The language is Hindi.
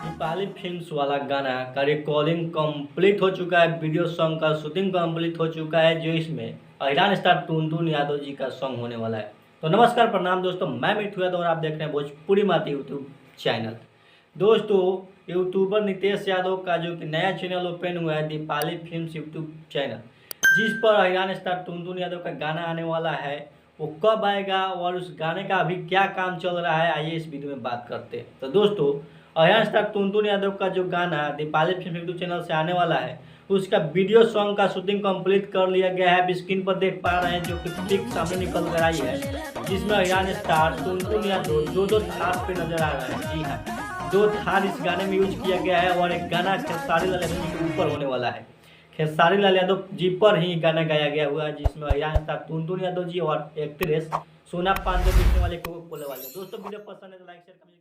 नेपाली फिल्म्स वाला गाना का रिकॉर्डिंग कंप्लीट हो चुका है, वीडियो सॉन्ग का शूटिंग कंप्लीट हो चुका है, जो इसमें अहिरान स्टार टुनटुन यादव जी का सॉन्ग होने वाला है। तो नमस्कार, प्रणाम दोस्तों, मैं मिठू यादव और आप देख रहे हैं भोजपुरी माती यूट्यूब चैनल। दोस्तों, यूट्यूबर नितेश यादव का जो कि नया चैनल ओपन हुआ है, नेपाली फिल्म्स यूट्यूब चैनल, जिस पर अहिरान स्टार टुनटुन यादव का गाना आने वाला है, वो कब आएगा और उस गाने का अभी क्या काम चल रहा है, आइए इस वीडियो में बात करते हैं। तो दोस्तों, अहिरान स्टार टुनटुन यादव का जो गाना नेपाली फिल्म यूट्यूब चैनल से आने वाला है, उसका वीडियो सॉन्ग का शूटिंग कंप्लीट कर लिया गया है। आप स्क्रीन पर देख पा रहे हैं, जो कि पिक सामने निकल कर आई है, जिसमें अहिरान स्टार टुनटुन यादव दो थार पे नजर आ रहे हैं। जी हाँ, 2 थार इस गाने में यूज किया गया है और एक गाना खेसारी लाल यादव जी के ऊपर होने वाला है। खेसारी लाल यादव जी पर ही गाना गाया गया हुआ है, जिसमें अहिरान स्टार टुनटुन यादव जी और एक्ट्रेस सोना पांडे दिखने वाले को बोले वाले। दोस्तों, वीडियो पसंद है तो लाइक शेयर कमेंट